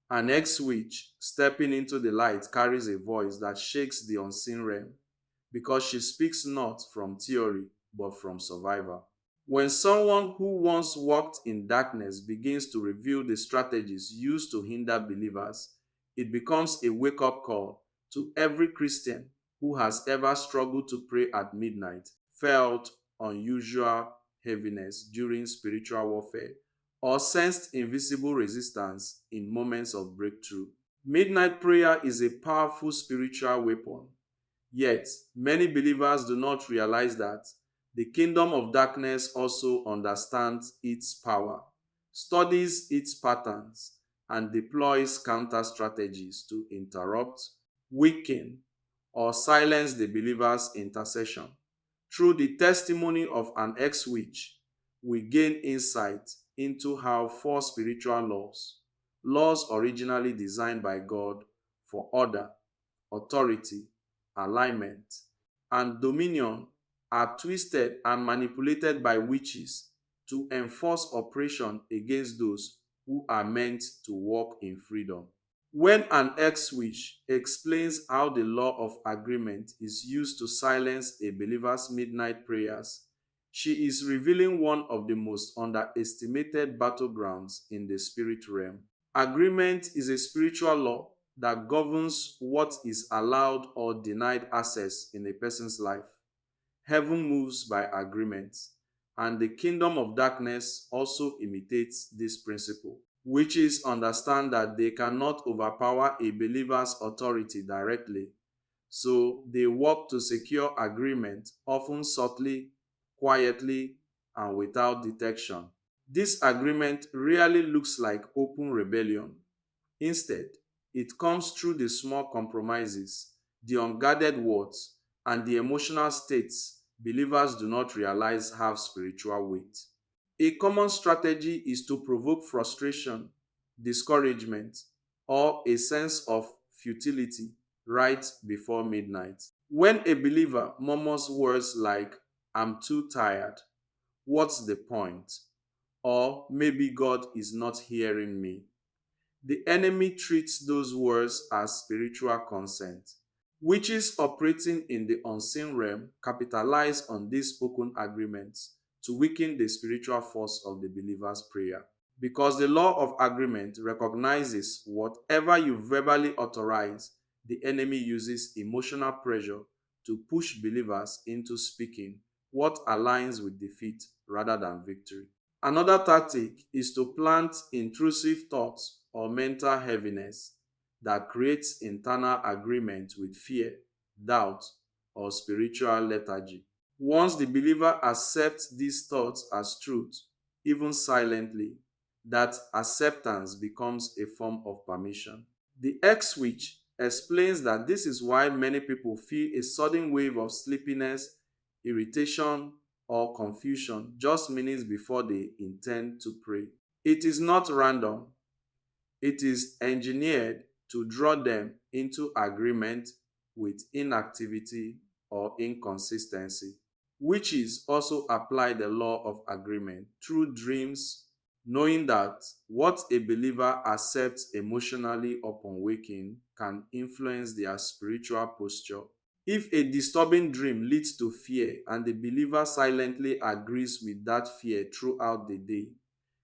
An X witch stepping into the light carries a voice that shakes the unseen realm because she speaks not from theory but from survival. When someone who once walked in darkness begins to reveal the strategies used to hinder believers, it becomes a wake up call to every Christian who has ever struggled to pray at midnight, felt unusual heaviness during spiritual warfare, or sensed invisible resistance in moments of breakthrough. Midnight prayer is a powerful spiritual weapon. Yet, many believers do not realize that the kingdom of darkness also understands its power, studies its patterns, and deploys counter strategies to interrupt, weaken, or silence the believer's intercession. Through the testimony of an ex-witch, we gain insight into how four spiritual laws, laws originally designed by God for order, authority, alignment, and dominion, are twisted and manipulated by witches to enforce oppression against those who are meant to walk in freedom. When an ex-witch explains how the law of agreement is used to silence a believer's midnight prayers, she is revealing one of the most underestimated battlegrounds in the spirit realm. Agreement is a spiritual law that governs what is allowed or denied access in a person's life. Heaven moves by agreement, and the kingdom of darkness also imitates this principle. Witches understand that they cannot overpower a believer's authority directly, so they work to secure agreement, often subtly, quietly, and without detection. This agreement rarely looks like open rebellion. Instead, it comes through the small compromises, the unguarded words, and the emotional states believers do not realize have spiritual weight. A common strategy is to provoke frustration, discouragement, or a sense of futility right before midnight. When a believer murmurs words like, "I'm too tired," "What's the point?" or "Maybe God is not hearing me," the enemy treats those words as spiritual consent. Witches operating in the unseen realm capitalize on these spoken agreements to weaken the spiritual force of the believer's prayer. Because the law of agreement recognizes whatever you verbally authorize, the enemy uses emotional pressure to push believers into speaking what aligns with defeat rather than victory. Another tactic is to plant intrusive thoughts or mental heaviness that creates internal agreement with fear, doubt, or spiritual lethargy. Once the believer accepts these thoughts as truth, even silently, that acceptance becomes a form of permission. The X switch explains that this is why many people feel a sudden wave of sleepiness, irritation, or confusion just minutes before they intend to pray. It is not random, it is engineered to draw them into agreement with inactivity or inconsistency. Witches also apply the law of agreement through dreams, knowing that what a believer accepts emotionally upon waking can influence their spiritual posture. If a disturbing dream leads to fear and the believer silently agrees with that fear throughout the day,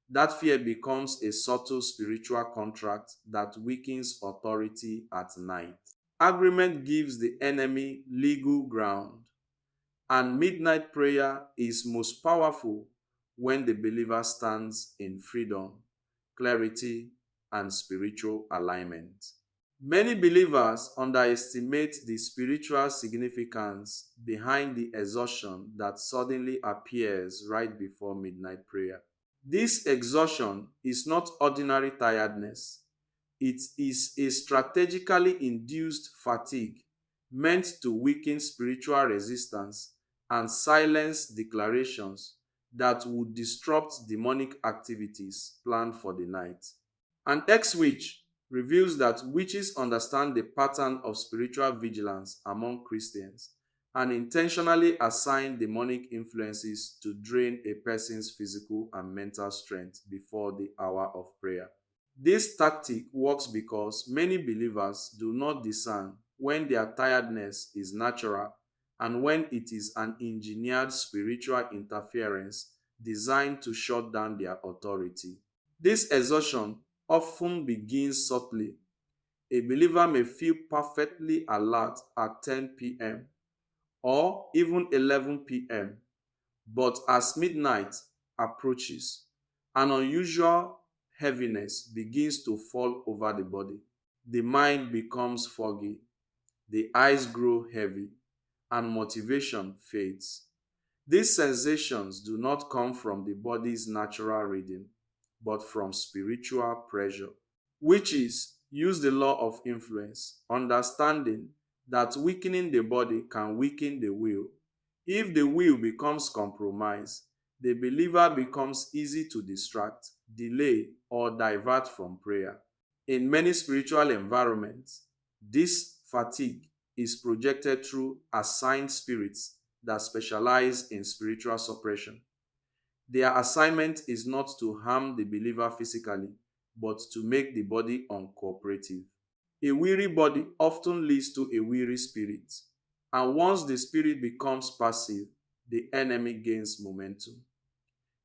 that fear becomes a subtle spiritual contract that weakens authority at night. Agreement gives the enemy legal ground, and midnight prayer is most powerful when the believer stands in freedom, clarity, and spiritual alignment. Many believers underestimate the spiritual significance behind the exhaustion that suddenly appears right before midnight prayer. This exhaustion is not ordinary tiredness. It is a strategically induced fatigue meant to weaken spiritual resistance and silence declarations that would disrupt demonic activities planned for the night. An X-witch reveals that witches understand the pattern of spiritual vigilance among Christians and intentionally assign demonic influences to drain a person's physical and mental strength before the hour of prayer. This tactic works because many believers do not discern when their tiredness is natural and when it is an engineered spiritual interference designed to shut down their authority. This exhaustion often begins subtly. A believer may feel perfectly alert at 10 p.m. or even 11 p.m., but as midnight approaches, an unusual heaviness begins to fall over the body. The mind becomes foggy, the eyes grow heavy, and motivation fades. These sensations do not come from the body's natural rhythm, but from spiritual pressure. Witches use the law of influence, understanding that weakening the body can weaken the will. If the will becomes compromised, the believer becomes easy to distract, delay, or divert from prayer. In many spiritual environments, this fatigue is projected through assigned spirits that specialize in spiritual suppression. Their assignment is not to harm the believer physically, but to make the body uncooperative. A weary body often leads to a weary spirit, and once the spirit becomes passive, the enemy gains momentum.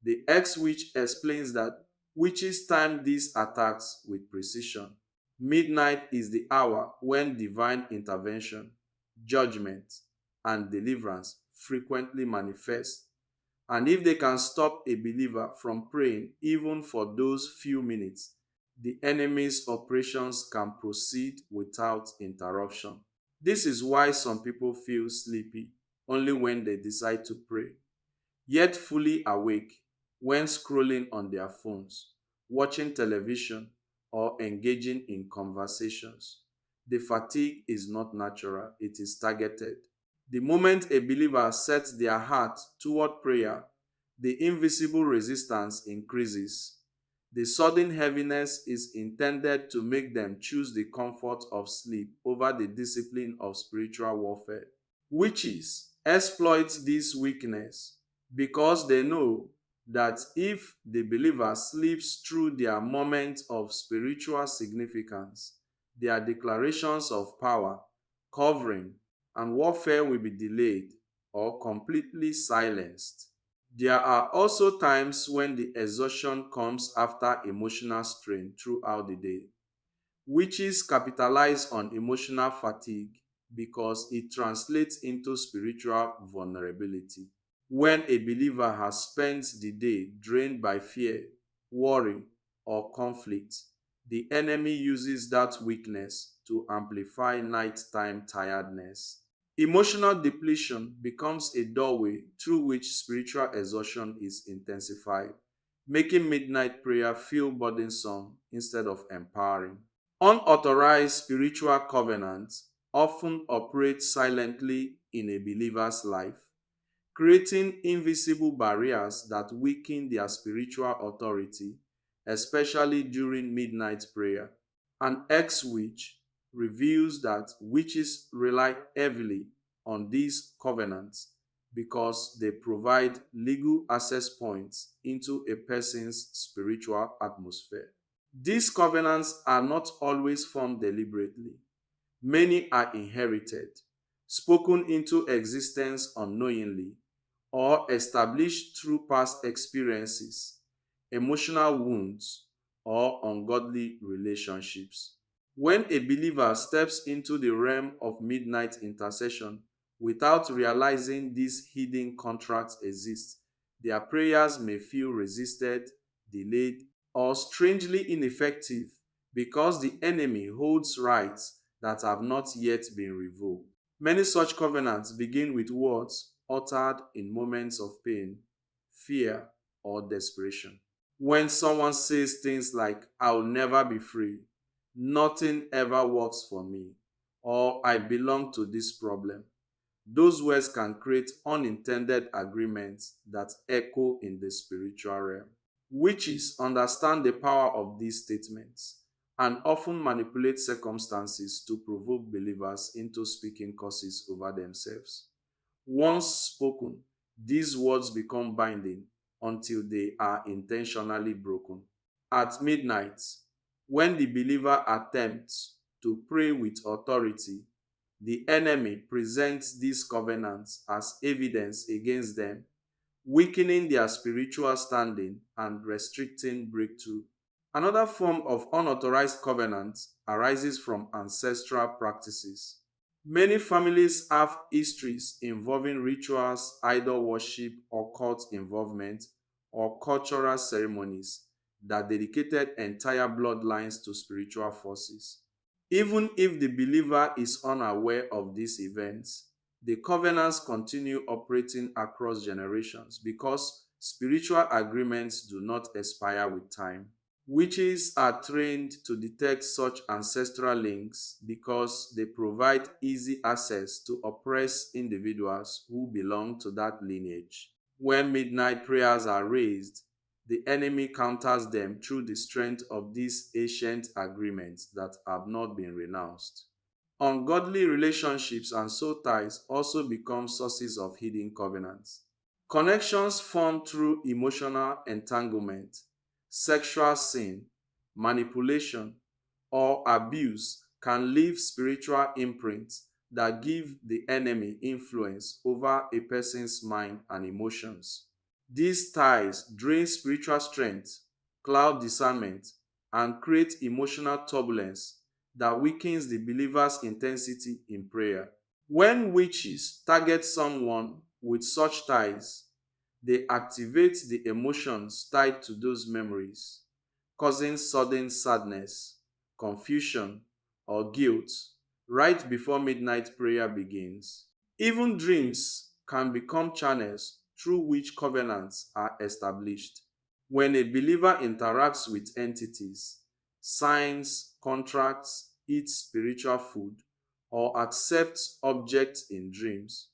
The ex-witch explains that witches time these attacks with precision. Midnight is the hour when divine intervention, judgment, and deliverance frequently manifest. And if they can stop a believer from praying even for those few minutes, the enemy's operations can proceed without interruption. This is why some people feel sleepy only when they decide to pray, yet fully awake when scrolling on their phones, watching television, or engaging in conversations. The fatigue is not natural, it is targeted. The moment a believer sets their heart toward prayer, the invisible resistance increases. The sudden heaviness is intended to make them choose the comfort of sleep over the discipline of spiritual warfare. Witches exploit this weakness because they know that if the believer sleeps through their moment of spiritual significance, their declarations of power, covering, and warfare will be delayed or completely silenced. There are also times when the exhaustion comes after emotional strain throughout the day. Witches capitalize on emotional fatigue because it translates into spiritual vulnerability. When a believer has spent the day drained by fear, worry, or conflict, the enemy uses that weakness to amplify nighttime tiredness. Emotional depletion becomes a doorway through which spiritual exhaustion is intensified, making midnight prayer feel burdensome instead of empowering. Unauthorized spiritual covenants often operate silently in a believer's life, creating invisible barriers that weaken their spiritual authority, especially during midnight prayer. An ex-witch reveals that witches rely heavily on these covenants because they provide legal access points into a person's spiritual atmosphere. These covenants are not always formed deliberately. Many are inherited, spoken into existence unknowingly, or established through past experiences, emotional wounds, or ungodly relationships. When a believer steps into the realm of midnight intercession without realizing these hidden contracts exist, their prayers may feel resisted, delayed, or strangely ineffective because the enemy holds rights that have not yet been revoked. Many such covenants begin with words uttered in moments of pain, fear, or desperation. When someone says things like, "I'll never be free," "nothing ever works for me," or "I belong to this problem," those words can create unintended agreements that echo in the spiritual realm. Witches understand the power of these statements and often manipulate circumstances to provoke believers into speaking curses over themselves. Once spoken, these words become binding until they are intentionally broken. At midnight, When the believer attempts to pray with authority, the enemy presents these covenants as evidence against them, weakening their spiritual standing and restricting breakthrough. Another form of unauthorized covenant arises from ancestral practices. Many families have histories involving rituals, idol worship, occult involvement, or cultural ceremonies that dedicated entire bloodlines to spiritual forces. Even if the believer is unaware of these events, the covenants continue operating across generations because spiritual agreements do not expire with time. Witches are trained to detect such ancestral links because they provide easy access to oppress individuals who belong to that lineage. When midnight prayers are raised, the enemy counters them through the strength of these ancient agreements that have not been renounced. Ungodly relationships and soul ties also become sources of hidden covenants. Connections formed through emotional entanglement, sexual sin, manipulation, or abuse can leave spiritual imprints that give the enemy influence over a person's mind and emotions. These ties drain spiritual strength, cloud discernment, and create emotional turbulence that weakens the believer's intensity in prayer. When witches target someone with such ties, they activate the emotions tied to those memories, causing sudden sadness, confusion, or guilt right before midnight prayer begins. Even dreams can become channels through which covenants are established. When a believer interacts with entities, signs contracts, eats spiritual food, or accepts objects in dreams,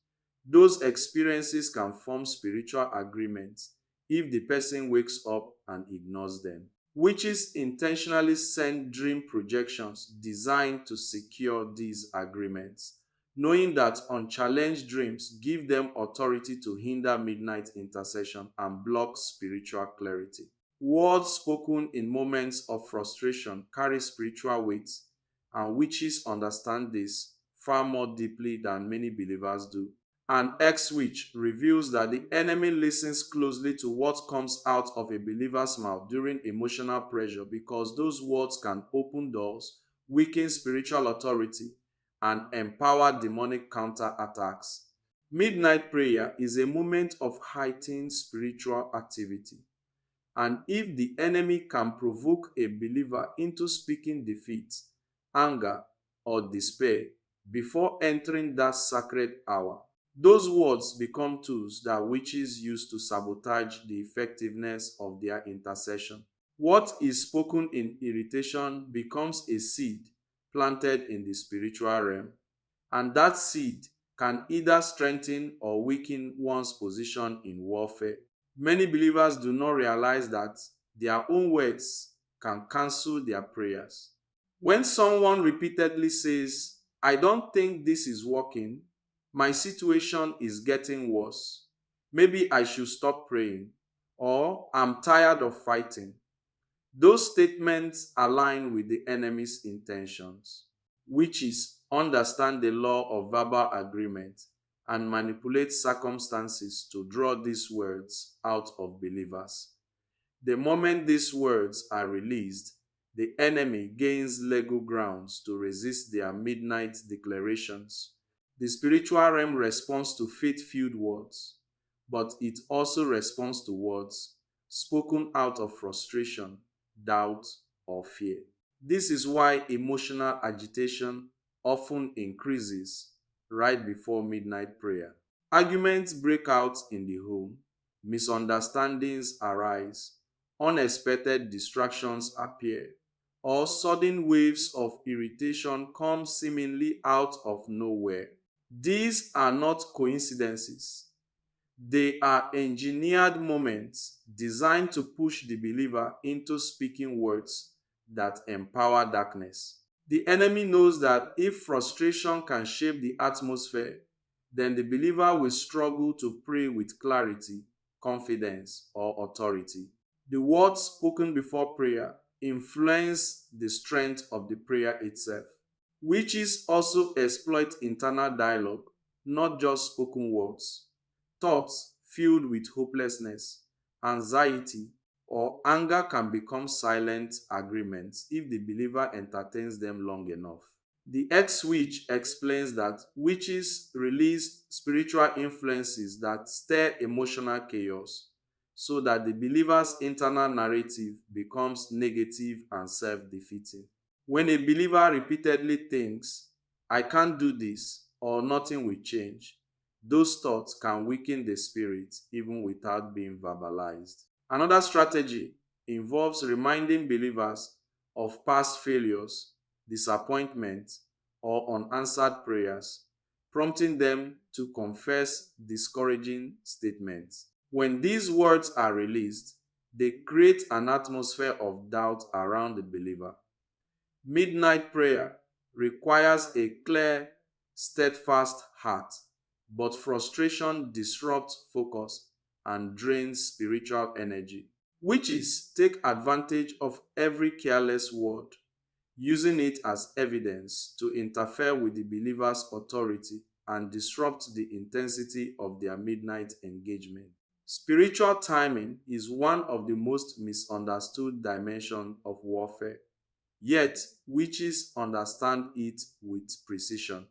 those experiences can form spiritual agreements if the person wakes up and ignores them. Witches intentionally send dream projections designed to secure these agreements, knowing that unchallenged dreams give them authority to hinder midnight intercession and block spiritual clarity. Words spoken in moments of frustration carry spiritual weight, and witches understand this far more deeply than many believers do. An X-Witch reveals that the enemy listens closely to what comes out of a believer's mouth during emotional pressure because those words can open doors, weaken spiritual authority, and empower demonic counterattacks. Midnight prayer is a moment of heightened spiritual activity. And if the enemy can provoke a believer into speaking defeat, anger, or despair before entering that sacred hour, those words become tools that witches use to sabotage the effectiveness of their intercession. What is spoken in irritation becomes a seed planted in the spiritual realm, and that seed can either strengthen or weaken one's position in warfare. Many believers do not realize that their own words can cancel their prayers. When someone repeatedly says, "I don't think this is working, my situation is getting worse, maybe I should stop praying," or "I'm tired of fighting," those statements align with the enemy's intentions, which is understand the law of verbal agreement and manipulate circumstances to draw these words out of believers. The moment these words are released, the enemy gains legal grounds to resist their midnight declarations. The spiritual realm responds to faith-filled words, but it also responds to words spoken out of frustration, doubt, or fear. This is why emotional agitation often increases right before midnight prayer. Arguments break out in the home, misunderstandings arise, unexpected distractions appear, or sudden waves of irritation come seemingly out of nowhere. These are not coincidences. They are engineered moments designed to push the believer into speaking words that empower darkness. The enemy knows that if frustration can shape the atmosphere, then the believer will struggle to pray with clarity, confidence, or authority. The words spoken before prayer influence the strength of the prayer itself. Witches also exploit internal dialogue, not just spoken words. Thoughts filled with hopelessness, anxiety, or anger can become silent agreements if the believer entertains them long enough. The X witch explains that witches release spiritual influences that stir emotional chaos so that the believer's internal narrative becomes negative and self defeating. When a believer repeatedly thinks, I can't do this or nothing will change, those thoughts can weaken the spirit even without being verbalized. Another strategy involves reminding believers of past failures, disappointment, or unanswered prayers, prompting them to confess discouraging statements. When these words are released, they create an atmosphere of doubt around the believer. Midnight prayer requires a clear, steadfast heart, but frustration disrupts focus and drains spiritual energy. Witches take advantage of every careless word, using it as evidence to interfere with the believer's authority and disrupt the intensity of their midnight engagement. Spiritual timing is one of the most misunderstood dimensions of warfare. Yet, witches understand it with precision.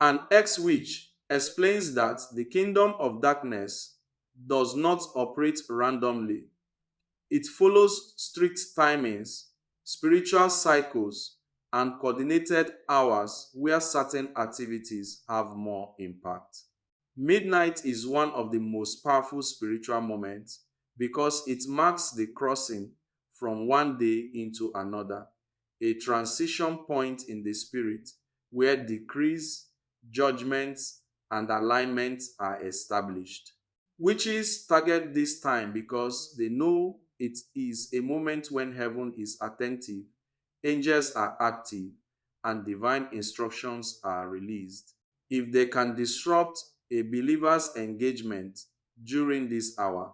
An ex witch explains that the kingdom of darkness does not operate randomly. It follows strict timings, spiritual cycles, and coordinated hours where certain activities have more impact. Midnight is one of the most powerful spiritual moments because it marks the crossing from one day into another, a transition point in the spirit where decrees, judgments, and alignments are established. Witches target this time because they know it is a moment when heaven is attentive, angels are active, and divine instructions are released. If they can disrupt a believer's engagement during this hour,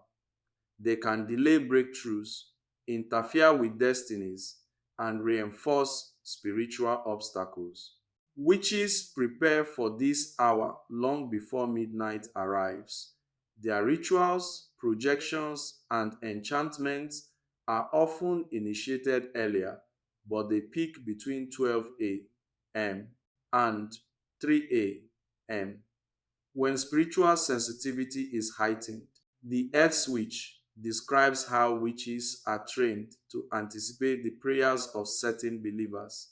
they can delay breakthroughs, interfere with destinies, and reinforce spiritual obstacles. Witches prepare for this hour long before midnight arrives. Their rituals, projections, and enchantments are often initiated earlier, but they peak between 12 a.m. and 3 a.m. when spiritual sensitivity is heightened. The earth switch describes how witches are trained to anticipate the prayers of certain believers,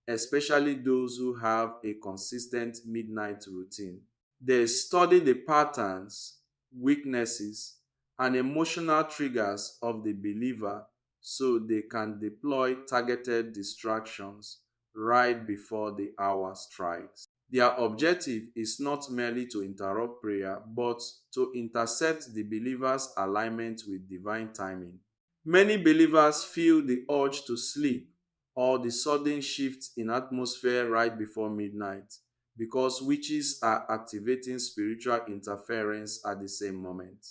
especially those who have a consistent midnight routine. They study the patterns, weaknesses, and emotional triggers of the believer so they can deploy targeted distractions right before the hour strikes. Their objective is not merely to interrupt prayer, but to intercept the believer's alignment with divine timing. Many believers feel the urge to sleep or the sudden shift in atmosphere right before midnight because witches are activating spiritual interference at the same moment.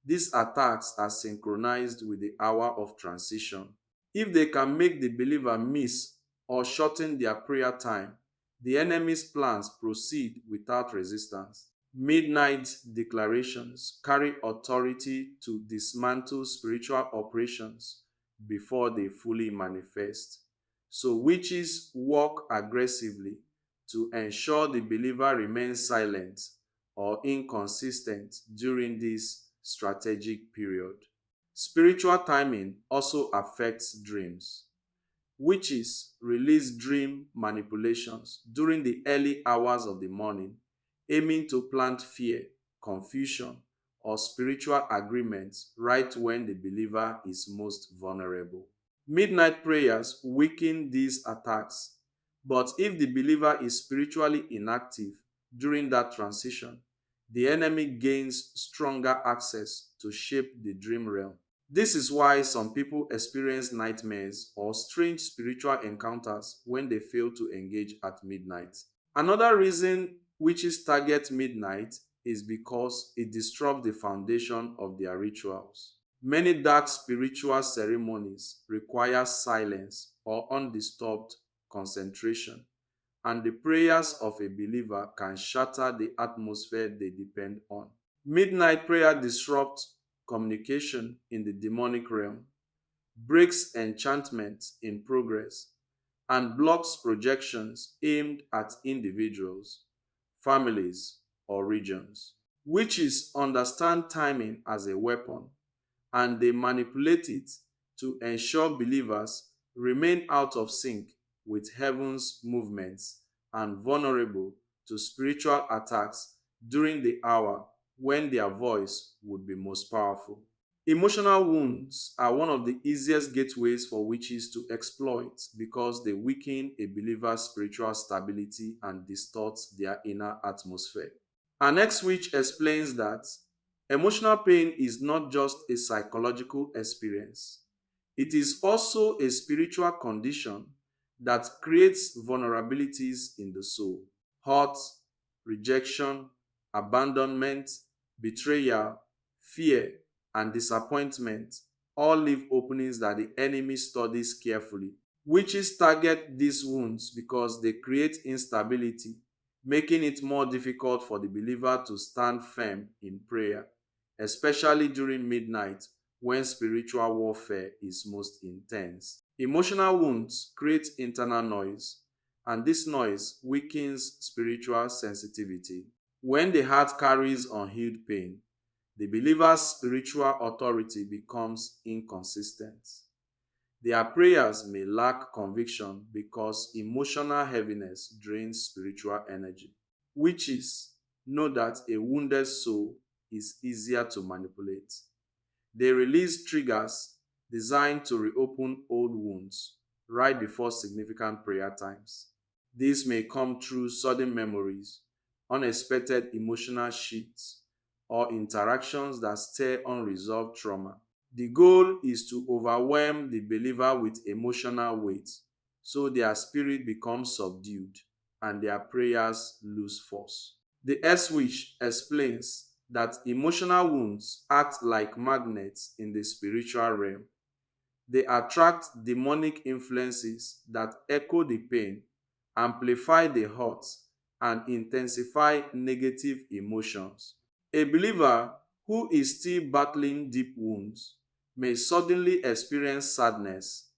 These attacks are synchronized with the hour of transition. If they can make the believer miss or shorten their prayer time, the enemy's plans proceed without resistance. Midnight declarations carry authority to dismantle spiritual operations before they fully manifest. So witches work aggressively to ensure the believer remains silent or inconsistent during this strategic period. Spiritual timing also affects dreams. Witches release dream manipulations during the early hours of the morning, aiming to plant fear, confusion, or spiritual agreements right when the believer is most vulnerable. Midnight prayers weaken these attacks, but if the believer is spiritually inactive during that transition, the enemy gains stronger access to shape the dream realm. This is why some people experience nightmares or strange spiritual encounters when they fail to engage at midnight. Another reason witches target midnight is because it disrupts the foundation of their rituals. Many dark spiritual ceremonies require silence or undisturbed concentration, and the prayers of a believer can shatter the atmosphere they depend on. Midnight prayer disrupts communication in the demonic realm, breaks enchantment in progress, and blocks projections aimed at individuals, families, or regions. Witches understand timing as a weapon, and they manipulate it to ensure believers remain out of sync with heaven's movements and vulnerable to spiritual attacks during the hour when their voice would be most powerful. Emotional wounds are one of the easiest gateways for witches to exploit because they weaken a believer's spiritual stability and distort their inner atmosphere. Our next witch explains that emotional pain is not just a psychological experience, it is also a spiritual condition that creates vulnerabilities in the soul. Hurt, rejection, abandonment, betrayal, fear, and disappointment all leave openings that the enemy studies carefully. Witches target these wounds because they create instability, making it more difficult for the believer to stand firm in prayer, especially during midnight when spiritual warfare is most intense. Emotional wounds create internal noise, and this noise weakens spiritual sensitivity. When the heart carries unhealed pain, the believer's spiritual authority becomes inconsistent. Their prayers may lack conviction because emotional heaviness drains spiritual energy. Witches know that a wounded soul is easier to manipulate. They release triggers designed to reopen old wounds right before significant prayer times. This may come through sudden memories, unexpected emotional shifts, or interactions that stir unresolved trauma. The goal is to overwhelm the believer with emotional weight so their spirit becomes subdued and their prayers lose force. The S-Witch explains that emotional wounds act like magnets in the spiritual realm. They attract demonic influences that echo the pain, amplify the hurt, and intensify negative emotions. A believer who is still battling deep wounds may suddenly experience sadness,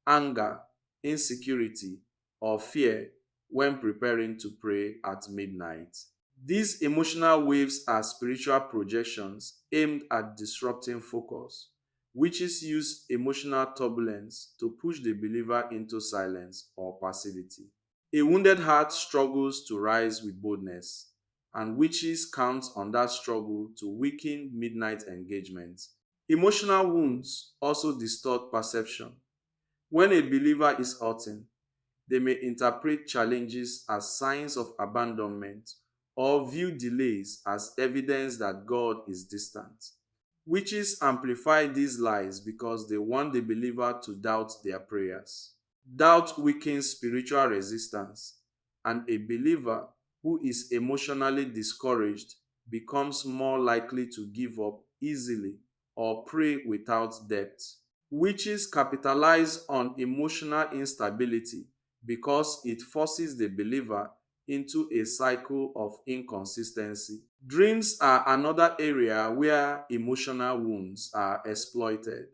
anger, insecurity, or fear when preparing to pray at midnight. These emotional waves are spiritual projections aimed at disrupting focus. Witches use emotional turbulence to push the believer into silence or passivity. A wounded heart struggles to rise with boldness, and witches count on that struggle to weaken midnight engagement. Emotional wounds also distort perception. When a believer is hurting, they may interpret challenges as signs of abandonment or view delays as evidence that God is distant. Witches amplify these lies because they want the believer to doubt their prayers. Doubt weakens spiritual resistance, and a believer who is emotionally discouraged becomes more likely to give up easily or pray without depth. Witches capitalize on emotional instability because it forces the believer into a cycle of inconsistency. Dreams are another area where emotional wounds are exploited.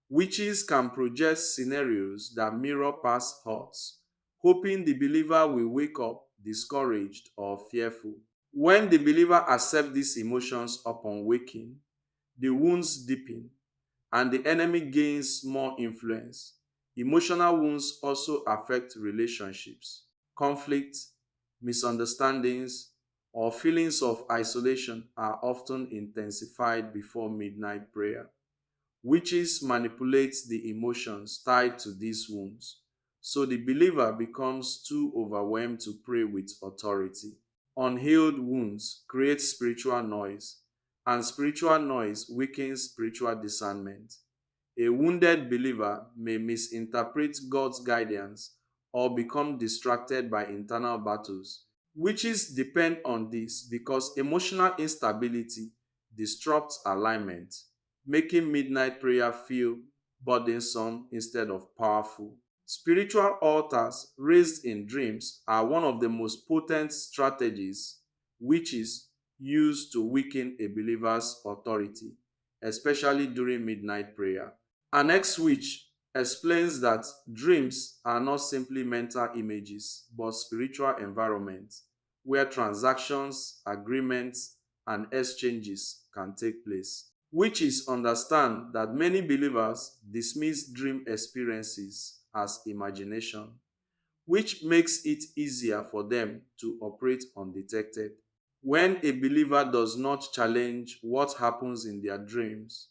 Witches can project scenarios that mirror past hurts, hoping the believer will wake up discouraged or fearful. When the believer accepts these emotions upon waking, the wounds deepen and the enemy gains more influence. Emotional wounds also affect relationships. Conflict, misunderstandings, or feelings of isolation are often intensified before midnight prayer. Witches manipulate the emotions tied to these wounds, so the believer becomes too overwhelmed to pray with authority. Unhealed wounds create spiritual noise, and spiritual noise weakens spiritual discernment. A wounded believer may misinterpret God's guidance or become distracted by internal battles. Witches depend on this because emotional instability disrupts alignment. making midnight prayer feel burdensome instead of powerful. Spiritual altars raised in dreams are one of the most potent strategies witches use to weaken a believer's authority, especially during midnight prayer. An ex-witch explains that dreams are not simply mental images, but spiritual environments where transactions, agreements, and exchanges can take place. Witches understand that many believers dismiss dream experiences as imagination, which makes it easier for them to operate undetected. When a believer does not challenge what happens in their dreams,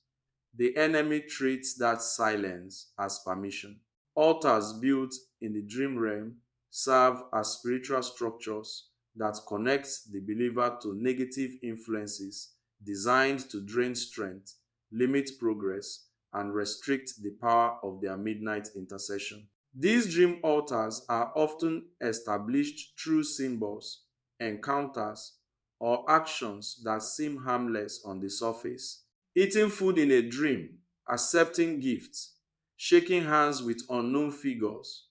the enemy treats that silence as permission. Altars built in the dream realm serve as spiritual structures that connect the believer to negative influences designed to drain strength, limit progress, and restrict the power of their midnight intercession. These dream altars are often established through symbols, encounters, or actions that seem harmless on the surface. Eating food in a dream, accepting gifts, shaking hands with unknown figures,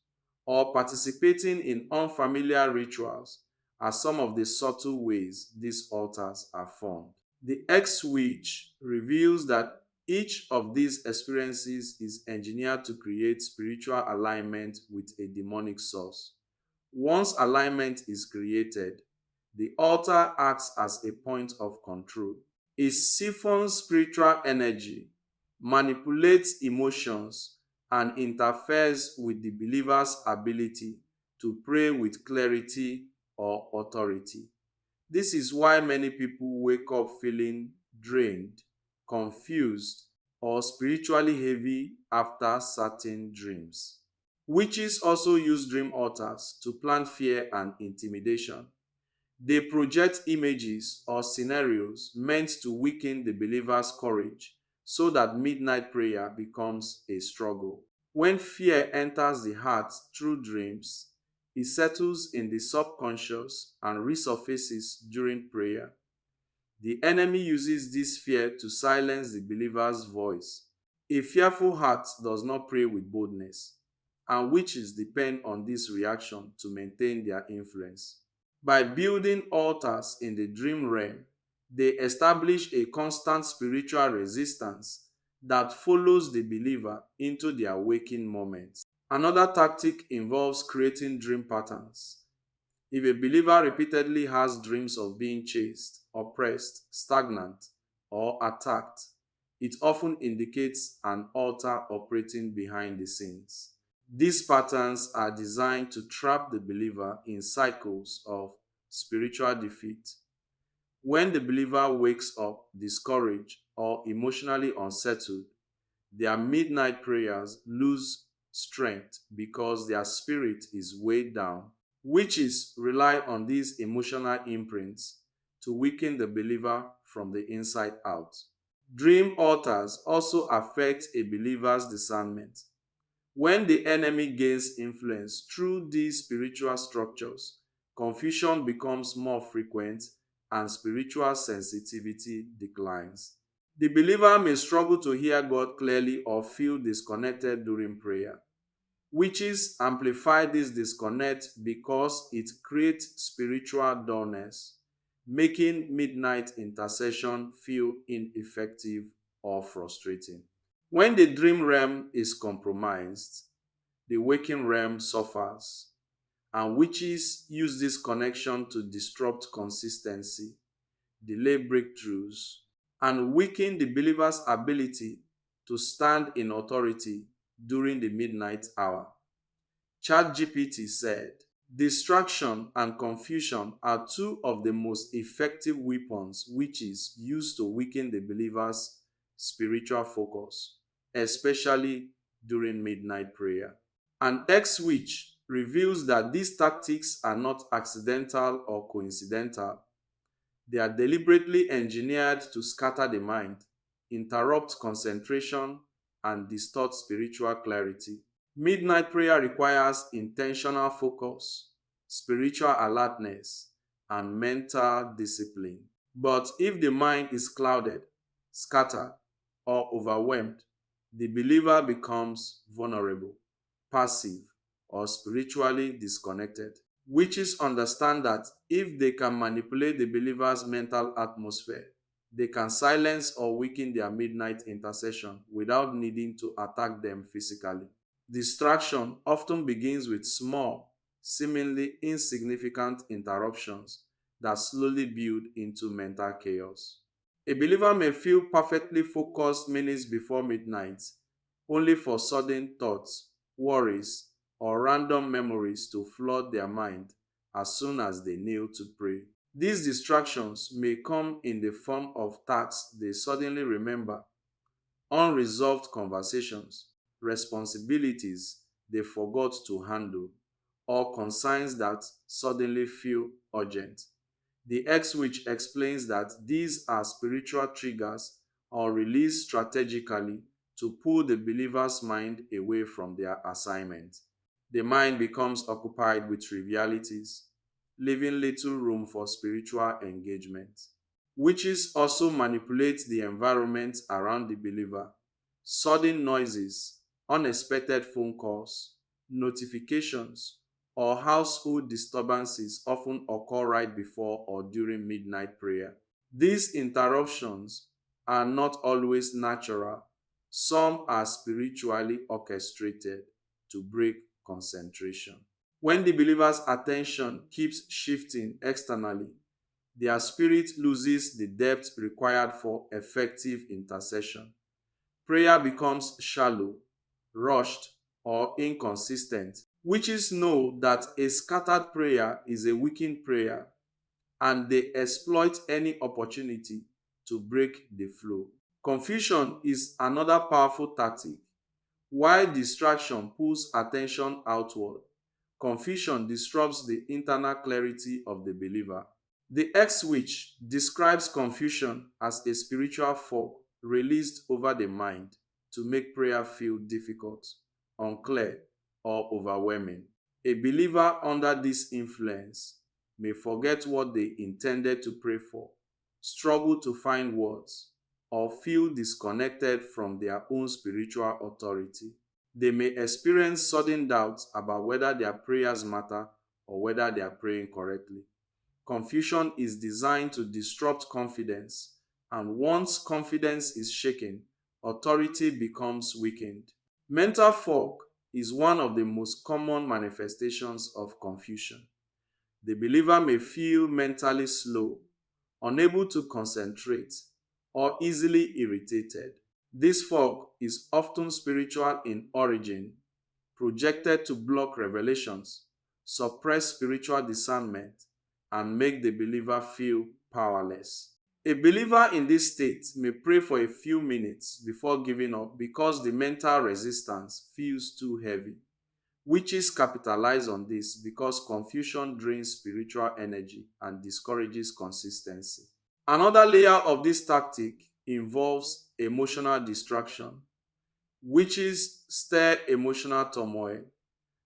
or participating in unfamiliar rituals are some of the subtle ways these altars are formed. The X-Witch reveals that each of these experiences is engineered to create spiritual alignment with a demonic source. Once alignment is created, the altar acts as a point of control. It siphons spiritual energy, manipulates emotions, and interferes with the believer's ability to pray with clarity or authority. This is why many people wake up feeling drained, confused, or spiritually heavy after certain dreams. Witches also use dream altars to plant fear and intimidation. They project images or scenarios meant to weaken the believer's courage so that midnight prayer becomes a struggle. When fear enters the heart through dreams, it settles in the subconscious and resurfaces during prayer. The enemy uses this fear to silence the believer's voice. A fearful heart does not pray with boldness, and witches depend on this reaction to maintain their influence. By building altars in the dream realm, they establish a constant spiritual resistance that follows the believer into their waking moments. Another tactic involves creating dream patterns. If a believer repeatedly has dreams of being chased, oppressed, stagnant, or attacked, it often indicates an altar operating behind the scenes. These patterns are designed to trap the believer in cycles of spiritual defeat. When the believer wakes up discouraged or emotionally unsettled, their midnight prayers lose strength because their spirit is weighed down. Witches rely on these emotional imprints to weaken the believer from the inside out. Dream altars also affect a believer's discernment. When the enemy gains influence through these spiritual structures, confusion becomes more frequent and spiritual sensitivity declines. The believer may struggle to hear God clearly or feel disconnected during prayer. Witches amplify this disconnect because it creates spiritual dullness, making midnight intercession feel ineffective or frustrating. When the dream realm is compromised, the waking realm suffers, and witches use this connection to disrupt consistency, delay breakthroughs, and weaken the believer's ability to stand in authority during the midnight hour. ChatGPT said, "Distraction and confusion are two of the most effective weapons witches use to weaken the believer's spiritual focus, especially during midnight prayer." An ex-witch reveals that these tactics are not accidental or coincidental. They are deliberately engineered to scatter the mind, interrupt concentration, and distort spiritual clarity. Midnight prayer requires intentional focus, spiritual alertness, and mental discipline. But if the mind is clouded, scattered, or overwhelmed, the believer becomes vulnerable, passive, or spiritually disconnected. Witches understand that if they can manipulate the believer's mental atmosphere, they can silence or weaken their midnight intercession without needing to attack them physically. Distraction often begins with small, seemingly insignificant interruptions that slowly build into mental chaos. A believer may feel perfectly focused minutes before midnight, only for sudden thoughts, worries, or random memories to flood their mind as soon as they kneel to pray. These distractions may come in the form of tasks they suddenly remember, unresolved conversations, responsibilities they forgot to handle, or concerns that suddenly feel urgent. The X Witch explains that these are spiritual triggers or released strategically to pull the believer's mind away from their assignment. The mind becomes occupied with trivialities, leaving little room for spiritual engagement. Witches also manipulate the environment around the believer. Sudden noises, unexpected phone calls, notifications, or household disturbances often occur right before or during midnight prayer. These interruptions are not always natural. Some are spiritually orchestrated to break concentration. When the believer's attention keeps shifting externally, their spirit loses the depth required for effective intercession. Prayer becomes shallow, rushed, or inconsistent. Witches know that a scattered prayer is a weakened prayer, and they exploit any opportunity to break the flow. Confusion is another powerful tactic. While distraction pulls attention outward, confusion disrupts the internal clarity of the believer. The X-Witch describes confusion as a spiritual fog released over the mind to make prayer feel difficult, unclear, or overwhelming. A believer under this influence may forget what they intended to pray for, struggle to find words, or feel disconnected from their own spiritual authority. They may experience sudden doubts about whether their prayers matter or whether they are praying correctly. Confusion is designed to disrupt confidence, and once confidence is shaken, authority becomes weakened. Mental fog is one of the most common manifestations of confusion. The believer may feel mentally slow, unable to concentrate, or easily irritated. This fog is often spiritual in origin, projected to block revelations, suppress spiritual discernment, and make the believer feel powerless. A believer in this state may pray for a few minutes before giving up because the mental resistance feels too heavy. Witches capitalize on this because confusion drains spiritual energy and discourages consistency. Another layer of this tactic involves emotional distraction. Witches stir emotional turmoil,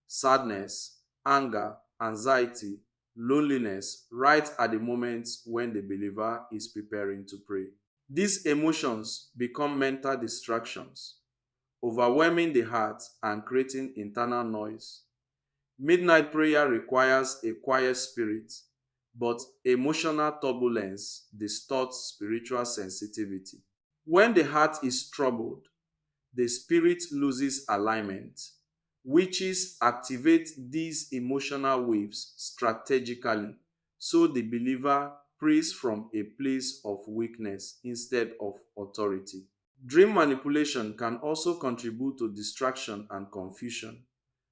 sadness, anger, anxiety, loneliness right at the moment when the believer is preparing to pray. These emotions become mental distractions, overwhelming the heart and creating internal noise. Midnight prayer requires a quiet spirit, but emotional turbulence distorts spiritual sensitivity. When the heart is troubled, the spirit loses alignment. Witches activate these emotional waves strategically so the believer prays from a place of weakness instead of authority. Dream manipulation can also contribute to distraction and confusion.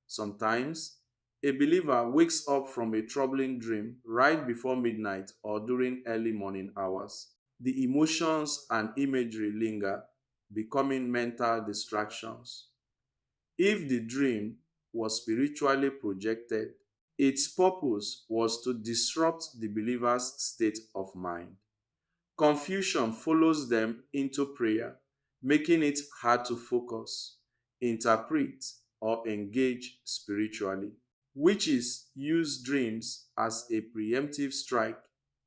Sometimes, a believer wakes up from a troubling dream right before midnight or during early morning hours. The emotions and imagery linger, becoming mental distractions. If the dream was spiritually projected, its purpose was to disrupt the believer's state of mind. Confusion follows them into prayer, making it hard to focus, interpret, or engage spiritually. Witches use dreams as a preemptive strike,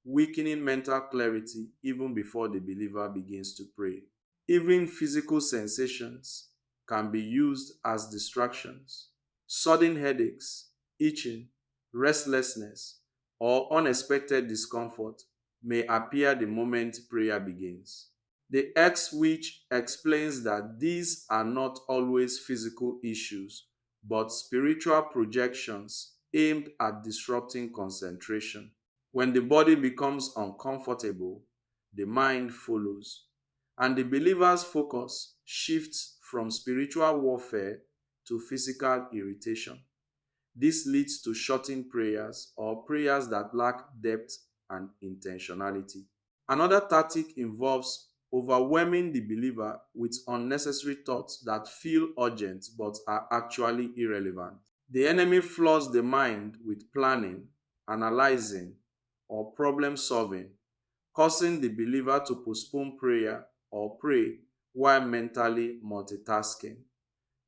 weakening mental clarity even before the believer begins to pray. Even physical sensations can be used as distractions. Sudden headaches, itching, restlessness, or unexpected discomfort may appear the moment prayer begins. The X which explains that these are not always physical issues, but spiritual projections aimed at disrupting concentration. When the body becomes uncomfortable, the mind follows, and the believer's focus shifts from spiritual warfare to physical irritation. This leads to shortened prayers or prayers that lack depth and intentionality. Another tactic involves overwhelming the believer with unnecessary thoughts that feel urgent but are actually irrelevant. The enemy floods the mind with planning, analyzing, or problem solving, causing the believer to postpone prayer or pray while mentally multitasking.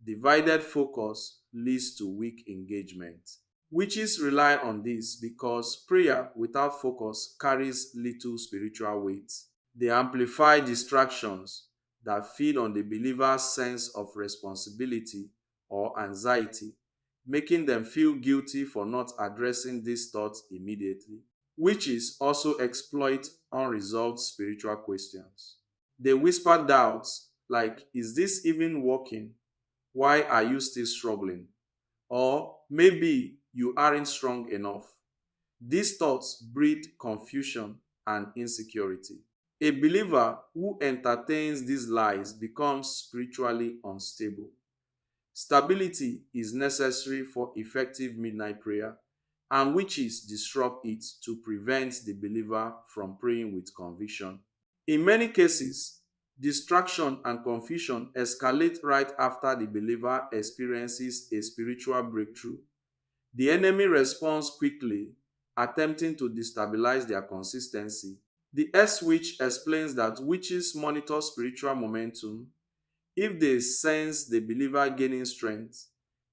Divided focus leads to weak engagement. Witches rely on this because prayer without focus carries little spiritual weight. They amplify distractions that feed on the believer's sense of responsibility or anxiety, making them feel guilty for not addressing these thoughts immediately. Witches also exploit unresolved spiritual questions. They whisper doubts like, is this even working? Why are you still struggling? Or maybe you aren't strong enough. These thoughts breed confusion and insecurity. A believer who entertains these lies becomes spiritually unstable. Stability is necessary for effective midnight prayer, and witches disrupt it to prevent the believer from praying with conviction. In many cases, distraction and confusion escalate right after the believer experiences a spiritual breakthrough. The enemy responds quickly, attempting to destabilize their consistency. The S witch explains that witches monitor spiritual momentum. If they sense the believer gaining strength,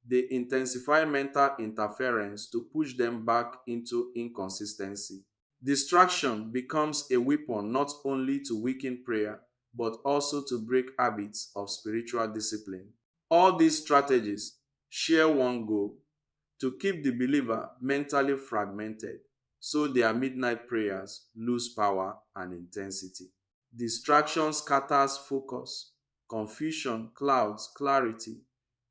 they intensify mental interference to push them back into inconsistency. Distraction becomes a weapon not only to weaken prayer, but also to break habits of spiritual discipline. All these strategies share one goal: to keep the believer mentally fragmented so their midnight prayers lose power and intensity. Distraction scatters focus, confusion clouds clarity,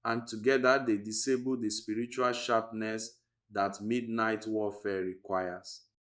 and together they disable the spiritual sharpness that midnight warfare requires.